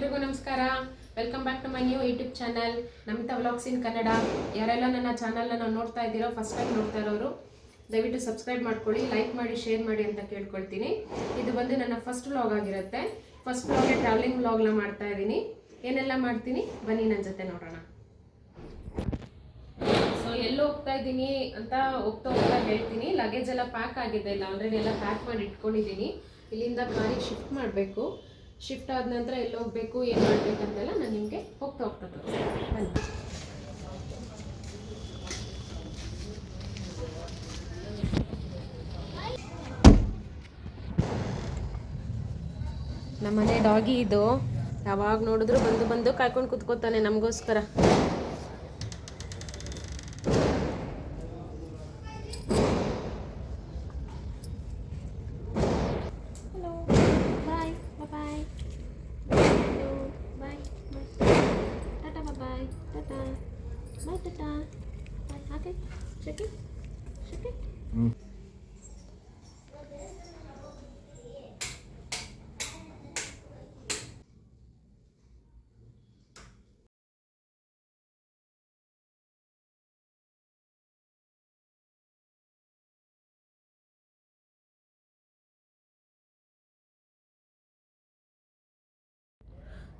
ಎಲ್ರಿಗೂ ನಮಸ್ಕಾರ. Welcome back to my new YouTube channel Namita vlogs in Kannada. ಯಾರೆಲ್ಲ ನನ್ನ ಚಾನಲ್ನ ನೋಡ್ತಾ ಇದ್ದೀರೋ, ಫಸ್ಟ್ ಟೈಮ್ ನೋಡ್ತಾ ಇರೋರು ದಯವಿಟ್ಟು ಸಬ್ಸ್ಕ್ರೈಬ್ ಮಾಡ್ಕೊಳ್ಳಿ, ಲೈಕ್ ಮಾಡಿ, ಶೇರ್ ಮಾಡಿ ಅಂತ ಕೇಳ್ಕೊಳ್ತೀನಿ. ಇದು ಬಂದು ನನ್ನ ಫಸ್ಟ್ ವ್ಲಾಗ್ ಆಗಿರುತ್ತೆ. ಫಸ್ಟ್ ವ್ಲಾಗ್ಗೆ ಟ್ರಾವೆಲಿಂಗ್ ವ್ಲಾಗ್ನ ಮಾಡ್ತಾ ಇದ್ದೀನಿ. ಏನೆಲ್ಲ ಮಾಡ್ತೀನಿ ಬನ್ನಿ ನನ್ನ ಜೊತೆ ನೋಡೋಣ. ಸೊ ಎಲ್ಲೋ ಹೋಗ್ತಾ ಇದ್ದೀನಿ ಅಂತ ಹೋಗ್ತಾ ಹೇಳ್ತೀನಿ. ಲಗೇಜ್ ಎಲ್ಲ ಪ್ಯಾಕ್ ಆಗಿದೆ, ಇಲ್ಲ ಆಲ್ರೆಡಿ ಎಲ್ಲ ಪ್ಯಾಕ್ ಮಾಡಿ ಇಟ್ಕೊಂಡಿದ್ದೀನಿ. ಇಲ್ಲಿಂದ ಕಾರಿಗೆ ಶಿಫ್ಟ್ ಮಾಡಬೇಕು. ಶಿಫ್ಟ್ ಆದ ನಂತರ ಎಲ್ಲಿ ಹೋಗಬೇಕು, ಏನು ಮಾಡಬೇಕಂತೆಲ್ಲ ನಾನು ನಿಮಗೆ ಹೋಗ್ತಾ ಬನ್ನಿ. ನಮ್ಮನೆ ಡಾಗಿ ಇದು, ಯಾವಾಗ ನೋಡಿದ್ರು ಬಂದು ಕಾಯ್ಕೊಂಡು ಕುತ್ಕೋತಾನೆ ನಮಗೋಸ್ಕರ.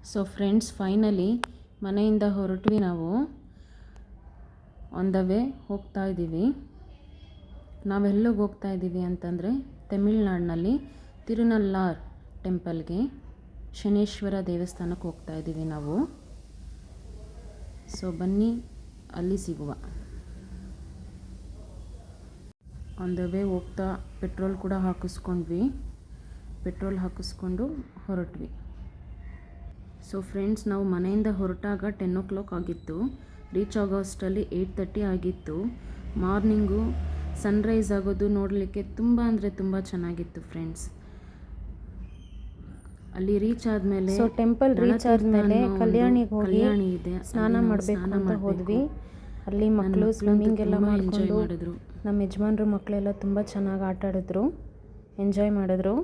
ಸೊ ಫ್ರೆಂಡ್ಸ್, ಫೈನಲಿ ಮನೆಯಿಂದ ಹೊರಟ್ವಿ. ನಾವು ಆನ್ ದ ವೇ ಹೋಗ್ತಾ ಇದ್ದೀವಿ. ನಾವೆಲ್ಲಿಗೆ ಹೋಗ್ತಾ ಇದ್ದೀವಿ ಅಂತಂದರೆ ತಮಿಳ್ನಾಡಿನಲ್ಲಿ ತಿರುನಲ್ಲಾರ್ ಟೆಂಪಲ್ಗೆ, ಶನೇಶ್ವರ ದೇವಸ್ಥಾನಕ್ಕೆ ಹೋಗ್ತಾ ಇದ್ದೀವಿ ನಾವು. ಸೊ ಬನ್ನಿ ಅಲ್ಲಿ ಸಿಗುವ. ಆನ್ ದ ವೇ ಹೋಗ್ತಾ ಪೆಟ್ರೋಲ್ ಕೂಡ ಹಾಕಿಸ್ಕೊಂಡ್ವಿ. ಪೆಟ್ರೋಲ್ ಹಾಕಿಸ್ಕೊಂಡು ಹೊರಟ್ವಿ. ಸೊ ಫ್ರೆಂಡ್ಸ್, ನಾವು ಮನೆಯಿಂದ ಹೊರಟಾಗ 10 o'clock ಆಗಿತ್ತು. ರೀಚ್ ಆಗೋ ಅಷ್ಟರಲ್ಲಿ 8:30 ಆಗಿತ್ತು. ಮಾರ್ನಿಂಗು ಸನ್ರೈಸ್ ಆಗೋದು ನೋಡಲಿಕ್ಕೆ ತುಂಬ ಅಂದರೆ ತುಂಬ ಚೆನ್ನಾಗಿತ್ತು ಫ್ರೆಂಡ್ಸ್. ಅಲ್ಲಿ ರೀಚ್ ಆದಮೇಲೆ, ಸೊ ಟೆಂಪಲ್ ರೀಚ್ ಆದಮೇಲೆ ಕಲ್ಯಾಣಿ ಇದೆ, ಸ್ನಾನ ಮಾಡಬೇಕು ಅಂತ ಹೋದ್ವಿ. ಅಲ್ಲಿ ಮಕ್ಕಳು ಸ್ವಿಮ್ಮಿಂಗ್ ಎಲ್ಲ ಮಾಡಿಕೊಂಡು, ನಮ್ಮ ಯಜಮಾನ್ರು ಮಕ್ಕಳೆಲ್ಲ ತುಂಬ ಚೆನ್ನಾಗಿ ಆಟ ಆಡಿದ್ರು, ಎಂಜಾಯ್ ಮಾಡಿದ್ರು.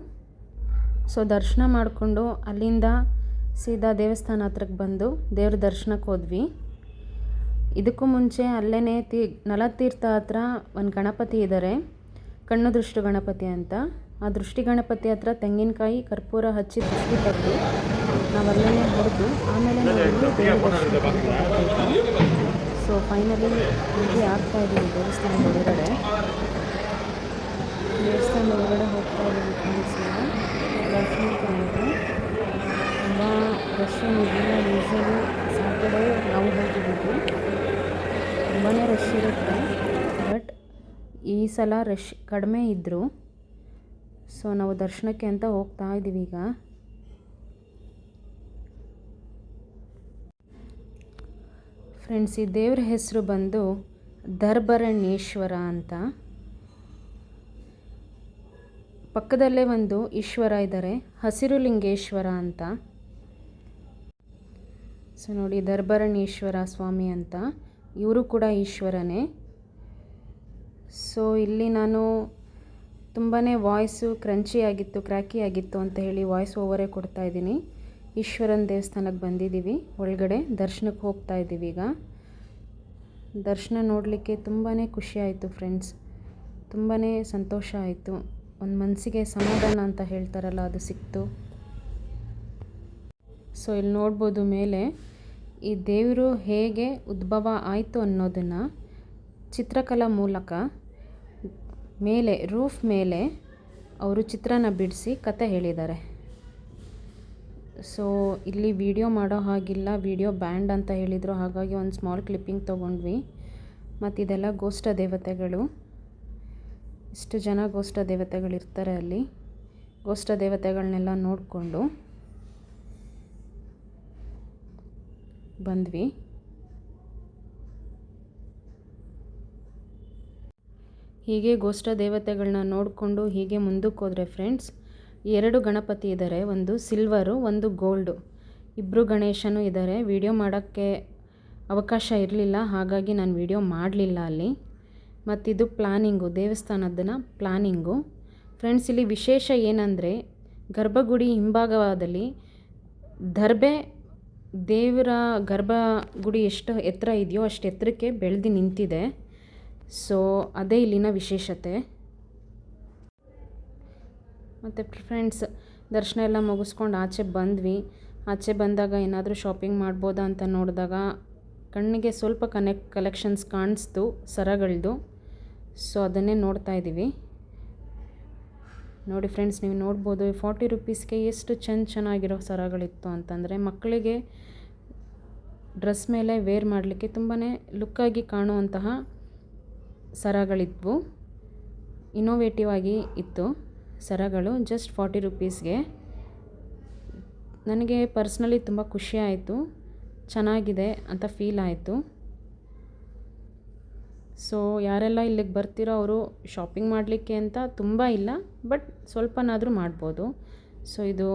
ಸೊ ದರ್ಶನ ಮಾಡಿಕೊಂಡು ಅಲ್ಲಿಂದ ಸೀದಾ ದೇವಸ್ಥಾನ ಹತ್ರಕ್ಕೆ ಬಂದು ದೇವ್ರ ದರ್ಶನಕ್ಕೆ ಹೋದ್ವಿ. ಇದಕ್ಕೂ ಮುಂಚೆ ಅಲ್ಲೇ ನಲತೀರ್ಥ ಹತ್ರ ಒಂದು ಗಣಪತಿ ಇದ್ದಾರೆ, ಕಣ್ಣು ದೃಷ್ಟಿ ಗಣಪತಿ ಅಂತ. ಆ ದೃಷ್ಟಿ ಗಣಪತಿ ಹತ್ರ ತೆಂಗಿನಕಾಯಿ ಕರ್ಪೂರ ಹಚ್ಚಿ ದೃಷ್ಟಿ ತೆಗೆದು ನಾವಲ್ಲೇ ಹೊಡೆದು ಆಮೇಲೆ ನಾವು ದೇವ್ರ ದರ್ಶನ. ಸೊ ಫೈನಲಿ ಇಲ್ಲಿ ಆಗ್ತಾಯಿದ್ದೀವಿ ದೇವಸ್ಥಾನದ ಒಳಗಡೆ. ದೇವಸ್ಥಾನದ ಒಳಗಡೆ ಹೋಗ್ತಾ ಇದ್ದೀವಿ ಫ್ರೆಂಡ್ಸ್. ದರ್ಶನಕ್ಕೆ ತುಂಬ ರಶ್ ಏನಿಲ್ಲ. ಯೂಶ್ವಲಿ ಸಾಟರ್ಡೇ ನಾವು ಹೋಗಿದ್ದೀವಿ, ತುಂಬಾ ರಶ್ ಇರುತ್ತೆ. ಬಟ್ ಈ ಸಲ ರಶ್ ಕಡಿಮೆ ಇದ್ದರು. ಸೊ ನಾವು ದರ್ಶನಕ್ಕೆ ಅಂತ ಹೋಗ್ತಾ ಇದ್ದೀವಿ ಈಗ. ಫ್ರೆಂಡ್ಸ್, ಈ ದೇವ್ರ ಹೆಸರು ಬಂದು ದರ್ಬರಣೇಶ್ವರ ಅಂತ. ಪಕ್ಕದಲ್ಲೇ ಒಂದು ಈಶ್ವರ ಇದ್ದಾರೆ, ಹಸಿರು ಲಿಂಗೇಶ್ವರ ಅಂತ. ಸೊ ನೋಡಿ, ದರ್ಬರಣೇಶ್ವರ ಸ್ವಾಮಿ ಅಂತ, ಇವರು ಕೂಡ ಈಶ್ವರನೇ. ಸೊ ಇಲ್ಲಿ ನಾನು ತುಂಬಾ ವಾಯ್ಸು ಕ್ರಂಚಿ ಆಗಿತ್ತು, ಕ್ರ್ಯಾಕಿ ಆಗಿತ್ತು ಅಂತ ಹೇಳಿ ವಾಯ್ಸ್ ಓವರೇ ಕೊಡ್ತಾ ಇದ್ದೀನಿ. ಈಶ್ವರನ ದೇವಸ್ಥಾನಕ್ಕೆ ಬಂದಿದ್ದೀವಿ, ಒಳಗಡೆ ದರ್ಶನಕ್ಕೆ ಹೋಗ್ತಾ ಇದ್ದೀವಿ ಈಗ. ದರ್ಶನ ನೋಡಲಿಕ್ಕೆ ತುಂಬಾ ಖುಷಿ ಆಯಿತು ಫ್ರೆಂಡ್ಸ್, ತುಂಬಾ ಸಂತೋಷ ಆಯಿತು. ಒಂದು ಮನಸ್ಸಿಗೆ ಸಮಾಧಾನ ಅಂತ ಹೇಳ್ತಾರಲ್ಲ, ಅದು ಸಿಕ್ತು. ಸೊ ಇಲ್ಲಿ ನೋಡ್ಬೋದು ಮೇಲೆ ಈ ದೇವರು ಹೇಗೆ ಉದ್ಭವ ಆಯಿತು ಅನ್ನೋದನ್ನು ಚಿತ್ರಕಲಾ ಮೂಲಕ ಮೇಲೆ ರೂಫ್ ಮೇಲೆ ಅವರು ಚಿತ್ರನ ಬಿಡಿಸಿ ಕತೆ ಹೇಳಿದ್ದಾರೆ. ಸೊ ಇಲ್ಲಿ ವಿಡಿಯೋ ಮಾಡೋ ಹಾಗಿಲ್ಲ, ವಿಡಿಯೋ ಬ್ಯಾಂಡ್ ಅಂತ ಹೇಳಿದರು. ಹಾಗಾಗಿ ಒಂದು ಸ್ಮಾಲ್ ಕ್ಲಿಪ್ಪಿಂಗ್ ತೊಗೊಂಡ್ವಿ. ಮತ್ತು ಇದೆಲ್ಲ ಗೋಷ್ಠ ದೇವತೆಗಳು, ಇಷ್ಟು ಜನ ಗೋಷ್ಠ ದೇವತೆಗಳಿರ್ತಾರೆ ಅಲ್ಲಿ. ಗೋಷ್ಠ ದೇವತೆಗಳನ್ನೆಲ್ಲ ನೋಡಿಕೊಂಡು ಬಂದ್ವಿ. ಹೀಗೆ ಗೋಷ್ಠ ದೇವತೆಗಳನ್ನ ನೋಡಿಕೊಂಡು ಹೀಗೆ ಮುಂದಕ್ಕೆ ಹೋದರೆ ಫ್ರೆಂಡ್ಸ್, 2 ಗಣಪತಿ ಇದ್ದಾರೆ, ಒಂದು ಸಿಲ್ವರು, ಒಂದು ಗೋಲ್ಡು. ಇಬ್ಬರು ಗಣೇಶನೂ ಇದ್ದಾರೆ. ವಿಡಿಯೋ ಮಾಡೋಕ್ಕೆ ಅವಕಾಶ ಇರಲಿಲ್ಲ, ಹಾಗಾಗಿ ನಾನು ವಿಡಿಯೋ ಮಾಡಲಿಲ್ಲ ಅಲ್ಲಿ. ಮತ್ತಿದು ಪ್ಲಾನಿಂಗು, ದೇವಸ್ಥಾನದ ಪ್ಲಾನಿಂಗು ಫ್ರೆಂಡ್ಸ್. ಇಲ್ಲಿ ವಿಶೇಷ ಏನಂದರೆ, ಗರ್ಭಗುಡಿ ಹಿಂಭಾಗದಲ್ಲಿ ದರ್ಬೆ ದೇವರ ಗರ್ಭಗುಡಿ ಎಷ್ಟು ಎತ್ತರ ಇದೆಯೋ ಅಷ್ಟು ಎತ್ತರಕ್ಕೆ ಬೆಳೆದು ನಿಂತಿದೆ. ಸೊ ಅದೇ ಇಲ್ಲಿನ ವಿಶೇಷತೆ. ಮತ್ತು ಫ್ರೆಂಡ್ಸ್, ದರ್ಶನ ಎಲ್ಲ ಮುಗಿಸ್ಕೊಂಡು ಆಚೆ ಬಂದ್ವಿ. ಆಚೆ ಬಂದಾಗ ಏನಾದರೂ ಶಾಪಿಂಗ್ ಮಾಡ್ಬೋದಾ ಅಂತ ನೋಡಿದಾಗ ಕಣ್ಣಿಗೆ ಸ್ವಲ್ಪ ಕಲೆಕ್ಷನ್ಸ್ ಕಾಣಿಸ್ತು ಸರಗಳದ್ದು. ಸೊ ಅದನ್ನೇ ನೋಡ್ತಾ ಇದ್ದೀವಿ. ನೋಡಿ ಫ್ರೆಂಡ್ಸ್, ನೀವು ನೋಡ್ಬೋದು 40 ರುಪೀಸ್ಗೆ ಎಷ್ಟು ಚೆನ್ನಾಗಿರೋ ಸರಗಳಿತ್ತು ಅಂತಂದರೆ, ಮಕ್ಕಳಿಗೆ ಡ್ರೆಸ್ ಮೇಲೆ ವೇರ್ ಮಾಡಲಿಕ್ಕೆ ತುಂಬಾ ಲುಕ್ಕಾಗಿ ಕಾಣುವಂತಹ ಸರಗಳಿದ್ವು. ಇನ್ನೋವೇಟಿವ್ ಆಗಿ ಇತ್ತು ಸರಗಳು. ಜಸ್ಟ್ 40 ರುಪೀಸ್ಗೆ. ನನಗೆ ಪರ್ಸ್ನಲಿ ತುಂಬ ಖುಷಿ ಆಯಿತು, ಚೆನ್ನಾಗಿದೆ ಅಂತ ಫೀಲ್ ಆಯಿತು. ಸೊ ಯಾರೆಲ್ಲ ಇಲ್ಲಿಗೆ ಬರ್ತಿರೋ ಅವರು ಶಾಪಿಂಗ್ ಮಾಡಲಿಕ್ಕೆ ಅಂತ ತುಂಬ ಇಲ್ಲ, ಬಟ್ ಸ್ವಲ್ಪನಾದರೂ ಮಾಡ್ಬೋದು. ಸೊ ಇದು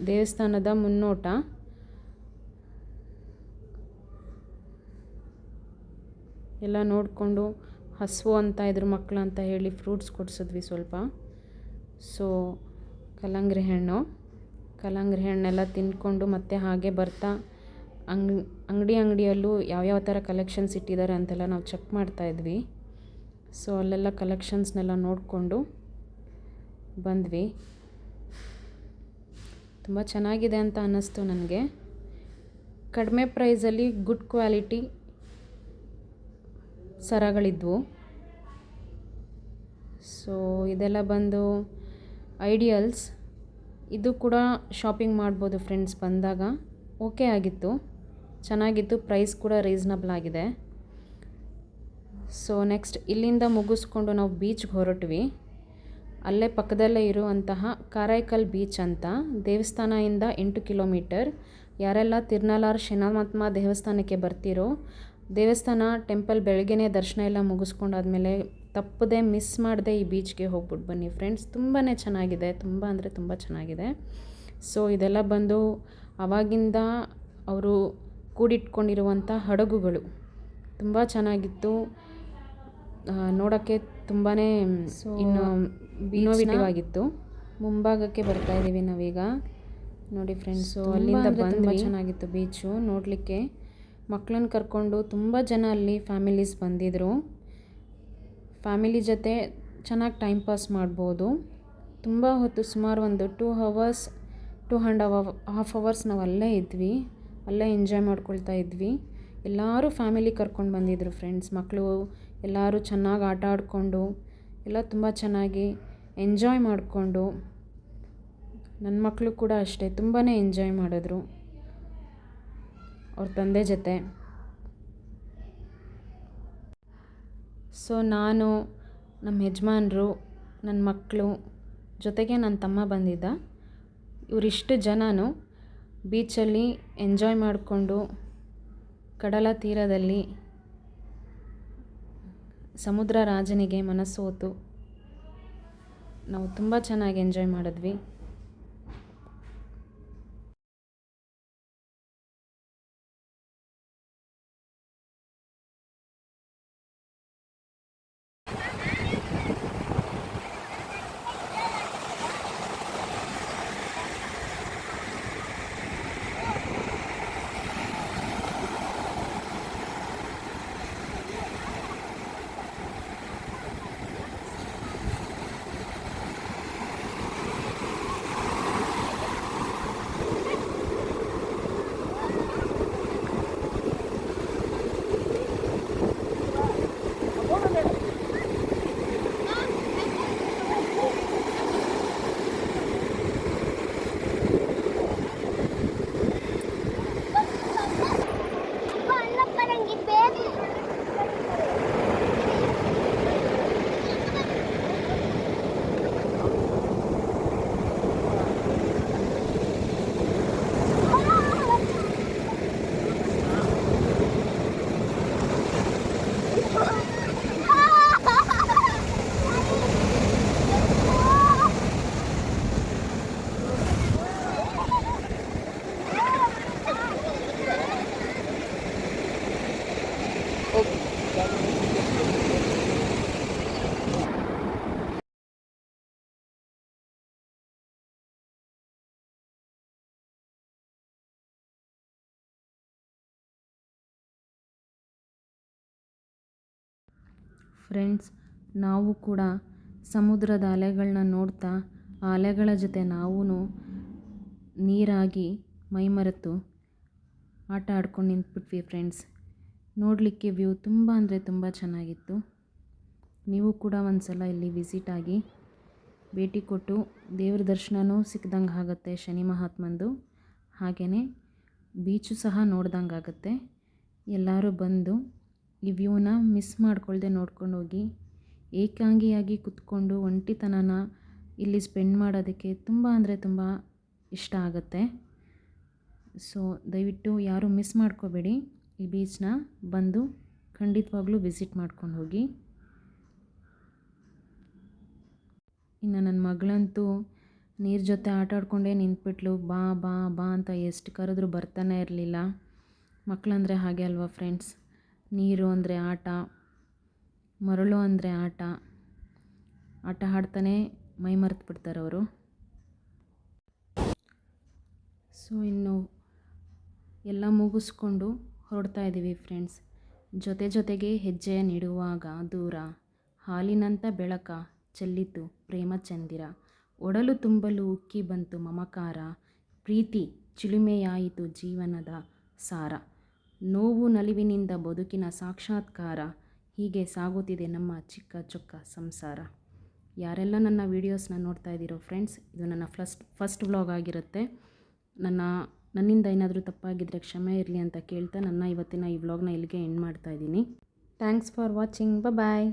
ದೇವಸ್ಥಾನದ ಮುನ್ನೋಟ. ಎಲ್ಲ ನೋಡಿಕೊಂಡು ಹಸುವು ಅಂತ ಇದ್ರ ಮಕ್ಕಳು ಅಂತ ಹೇಳಿ ಫ್ರೂಟ್ಸ್ ಕೊಡಿಸಿದ್ವಿ ಸ್ವಲ್ಪ. ಸೊ ಕಲ್ಲಂಗಡಿ ಹಣ್ಣೆಲ್ಲ ತಿಂದ್ಕೊಂಡು ಮತ್ತೆ ಹಾಗೆ ಬರ್ತಾ ಅಂಗಡಿಯಲ್ಲೂ ಯಾವ್ಯಾವ ಥರ ಕಲೆಕ್ಷನ್ಸ್ ಇಟ್ಟಿದ್ದಾರೆ ಅಂತೆಲ್ಲ ನಾವು ಚೆಕ್ ಮಾಡ್ತಾಯಿದ್ವಿ. ಸೊ ಅಲ್ಲೆಲ್ಲ ಕಲೆಕ್ಷನ್ಸ್ನೆಲ್ಲ ನೋಡಿಕೊಂಡು ಬಂದ್ವಿ. ತುಂಬ ಚೆನ್ನಾಗಿದೆ ಅಂತ ಅನ್ನಿಸ್ತು ನನಗೆ. ಕಡಿಮೆ ಪ್ರೈಸಲ್ಲಿ ಗುಡ್ ಕ್ವಾಲಿಟಿ ಸರಗಳಿದ್ವು. ಸೊ ಇದೆಲ್ಲ ಬಂದು ಐಡಿಯಲ್ಸ್. ಇದು ಕೂಡ ಶಾಪಿಂಗ್ ಮಾಡ್ಬೋದು ಫ್ರೆಂಡ್ಸ್ ಬಂದಾಗ. ಓಕೆ ಆಗಿತ್ತು, ಚೆನ್ನಾಗಿತ್ತು, ಪ್ರೈಸ್ ಕೂಡ ರೀಸನಬಲ್ ಆಗಿದೆ. ಸೊ ನೆಕ್ಸ್ಟ್ ಇಲ್ಲಿಂದ ಮುಗಿಸ್ಕೊಂಡು ನಾವು ಬೀಚ್ಗೆ ಹೊರಟ್ವಿ. ಅಲ್ಲೇ ಪಕ್ಕದಲ್ಲೇ ಇರುವಂತಹ ಕಾರೈಕಲ್ ಬೀಚ್ ಅಂತ, ದೇವಸ್ಥಾನದಿಂದ 8 ಕಿಲೋಮೀಟರ್. ಯಾರೆಲ್ಲ ತಿರುನಲಾರ್ ಶನಿಮಹಾತ್ಮ ದೇವಸ್ಥಾನಕ್ಕೆ ಬರ್ತಿರೋ, ದೇವಸ್ಥಾನ ಟೆಂಪಲ್ ಬೆಳಗ್ಗೆನೇ ದರ್ಶನ ಎಲ್ಲ ಮುಗಿಸ್ಕೊಂಡಾದ್ಮೇಲೆ ತಪ್ಪದೆ ಮಿಸ್ ಮಾಡದೆ ಈ ಬೀಚ್ಗೆ ಹೋಗ್ಬಿಟ್ಟು ಬನ್ನಿ ಫ್ರೆಂಡ್ಸ್. ತುಂಬಾ ಚೆನ್ನಾಗಿದೆ, ತುಂಬ ಅಂದರೆ ತುಂಬ ಚೆನ್ನಾಗಿದೆ. ಸೊ ಇದೆಲ್ಲ ಬಂದು ಆವಾಗಿಂದ ಅವರು ಕೂಡಿಟ್ಕೊಂಡಿರುವಂಥ ಹಡಗುಗಳು. ತುಂಬ ಚೆನ್ನಾಗಿತ್ತು ನೋಡೋಕ್ಕೆ, ತುಂಬಾ ಇನ್ನೋವೇಟಿವ್ ಆಗಿತ್ತು. ಮುಂಭಾಗಕ್ಕೆ ಬರ್ತಾ ಇದ್ದೀವಿ ನಾವೀಗ. ನೋಡಿ ಫ್ರೆಂಡ್ಸು, ಅಲ್ಲಿಂದ ತುಂಬ ಚೆನ್ನಾಗಿತ್ತು ಬೀಚು ನೋಡಲಿಕ್ಕೆ. ಮಕ್ಕಳನ್ನ ಕರ್ಕೊಂಡು ತುಂಬ ಜನ ಅಲ್ಲಿ ಫ್ಯಾಮಿಲೀಸ್ ಬಂದಿದ್ದರು. ಫ್ಯಾಮಿಲಿ ಜೊತೆ ಚೆನ್ನಾಗಿ ಟೈಮ್ ಪಾಸ್ ಮಾಡ್ಬೋದು. ತುಂಬ ಹೊತ್ತು, ಸುಮಾರು ಒಂದು 2.5 ಅವರ್ಸ್ ನಾವು ಅಲ್ಲೇ ಇದ್ವಿ. ಅಲ್ಲೇ ಎಂಜಾಯ್ ಮಾಡ್ಕೊಳ್ತಾ ಇದ್ವಿ. ಎಲ್ಲರೂ ಫ್ಯಾಮಿಲಿ ಕರ್ಕೊಂಡು ಬಂದಿದ್ದರು ಫ್ರೆಂಡ್ಸ್. ಮಕ್ಕಳು ಎಲ್ಲರೂ ಚೆನ್ನಾಗಿ ಆಟ ಆಡಿಕೊಂಡು ಎಲ್ಲ ತುಂಬ ಚೆನ್ನಾಗಿ ಎಂಜಾಯ್ ಮಾಡಿಕೊಂಡು, ನನ್ನ ಮಕ್ಕಳು ಕೂಡ ಅಷ್ಟೇ ತುಂಬಾ ಎಂಜಾಯ್ ಮಾಡಿದ್ರು ಅವ್ರ ತಂದೆ ಜೊತೆ. ಸೊ ನಾನು, ನಮ್ಮ ಯಜಮಾನರು, ನನ್ನ ಮಕ್ಕಳು ಜೊತೆಗೆ ನನ್ನ ತಮ್ಮ ಬಂದಿದ್ದ. ಇವರಿಷ್ಟು ಜನನು ಬೀಚಲ್ಲಿ ಎಂಜಾಯ್ ಮಾಡಿಕೊಂಡು, ಕಡಲ ತೀರದಲ್ಲಿ ಸಮುದ್ರ ರಾಜನಿಗೆ ಮನಸ್ಸೋತು ನಾವು ತುಂಬ ಚೆನ್ನಾಗಿ ಎಂಜಾಯ್ ಮಾಡಿದ್ವಿ. ಫ್ರೆಂಡ್ಸ್, ನಾವು ಕೂಡ ಸಮುದ್ರದ ಅಲೆಗಳನ್ನ ನೋಡ್ತಾ ಆ ಅಲೆಗಳ ಜೊತೆ ನಾವೂ ನೀರಾಗಿ ಮೈಮರೆತು ಆಟ ಆಡ್ಕೊಂಡು ನಿಂತ್ಬಿಟ್ವಿ ಫ್ರೆಂಡ್ಸ್. ನೋಡಲಿಕ್ಕೆ ವ್ಯೂ ತುಂಬ ಅಂದರೆ ತುಂಬ ಚೆನ್ನಾಗಿತ್ತು. ನೀವು ಕೂಡ ಒಂದು ಸಲ ಇಲ್ಲಿ ವಿಸಿಟ್ ಆಗಿ ಭೇಟಿ ಕೊಟ್ಟು ದೇವ್ರ ದರ್ಶನವೂ ಸಿಕ್ದಂಗೆ ಆಗುತ್ತೆ ಶನಿ ಮಹಾತ್ಮಂದು. ಹಾಗೆಯೇ ಬೀಚು ಸಹ ನೋಡ್ದಂಗೆ ಆಗುತ್ತೆ. ಎಲ್ಲರೂ ಬಂದು ಈ ವ್ಯೂನ ಮಿಸ್ ಮಾಡ್ಕೊಳ್ದೆ ನೋಡ್ಕೊಂಡು ಹೋಗಿ. ಏಕಾಂಗಿಯಾಗಿ ಕುತ್ಕೊಂಡು ಒಂಟಿತನನ ಇಲ್ಲಿ ಸ್ಪೆಂಡ್ ಮಾಡೋದಕ್ಕೆ ತುಂಬ ಅಂದರೆ ತುಂಬ ಇಷ್ಟ ಆಗುತ್ತೆ. ಸೊ ದಯವಿಟ್ಟು ಯಾರೂ ಮಿಸ್ ಮಾಡ್ಕೋಬೇಡಿ. ಈ ಬೀಚನ್ನ ಬಂದು ಖಂಡಿತವಾಗ್ಲೂ ವಿಸಿಟ್ ಮಾಡ್ಕೊಂಡು ಹೋಗಿ. ಇನ್ನು ನನ್ನ ಮಗಳಂತೂ ನೀರು ಜೊತೆ ಆಟ ಆಡ್ಕೊಂಡೇ ನಿಂತ್ಬಿಟ್ಲು. ಬಾ ಬಾ ಬಾ ಅಂತ ಎಷ್ಟು ಕರೆದ್ರೂ ಬರ್ತಾನೆ ಇರಲಿಲ್ಲ. ಮಕ್ಕಳಂದರೆ ಹಾಗೆ ಅಲ್ವಾ ಫ್ರೆಂಡ್ಸ್. ನೀರು ಅಂದರೆ ಆಟ, ಮರಳು ಅಂದರೆ ಆಟ ಆಡ್ತಾನೆ ಮೈ ಮರೆತು ಬಿಡ್ತಾರೆ ಅವರು. ಸೊ ಇನ್ನು ಎಲ್ಲ ಮುಗಿಸ್ಕೊಂಡು ಹೊರಡ್ತಾ ಇದ್ದೀವಿ ಫ್ರೆಂಡ್ಸ್. ಜೊತೆಗೆ ಹೆಜ್ಜೆ ನೀಡುವಾಗ ದೂರ ಹಾಲಿನಂಥ ಬೆಳಕ ಚೆಲ್ಲಿತು ಪ್ರೇಮ ಚಂದಿರ. ಒಡಲು ತುಂಬಲು ಉಕ್ಕಿ ಬಂತು ಮಮಕಾರ. ಪ್ರೀತಿ ಚಿಲುಮೆಯಾಯಿತು ಜೀವನದ ಸಾರ. ನೋವು ನಲಿವಿನಿಂದ ಬದುಕಿನ ಸಾಕ್ಷಾತ್ಕಾರ. ಹೀಗೆ ಸಾಗುತ್ತಿದೆ ನಮ್ಮ ಚಿಕ್ಕ ಚೊಕ್ಕ ಸಂಸಾರ. ಯಾರೆಲ್ಲ ನನ್ನ ವೀಡಿಯೋಸ್ನ ನೋಡ್ತಾ ಇದ್ದೀರೋ ಫ್ರೆಂಡ್ಸ್, ಇದು ನನ್ನ ಫಸ್ಟ್ ವ್ಲಾಗ್ ಆಗಿರುತ್ತೆ. ನನ್ನಿಂದ ಏನಾದರೂ ತಪ್ಪಾಗಿದ್ದರೆ ಕ್ಷಮೆ ಇರಲಿ ಅಂತ ಕೇಳ್ತಾ ನನ್ನ ಇವತ್ತಿನ ಈ ವ್ಲಾಗ್ನ ಇಲ್ಲಿಗೆ ಎಂಡ್ ಮಾಡ್ತಾ ಇದ್ದೀನಿ. Thanks for watching. ಬಾಯ್.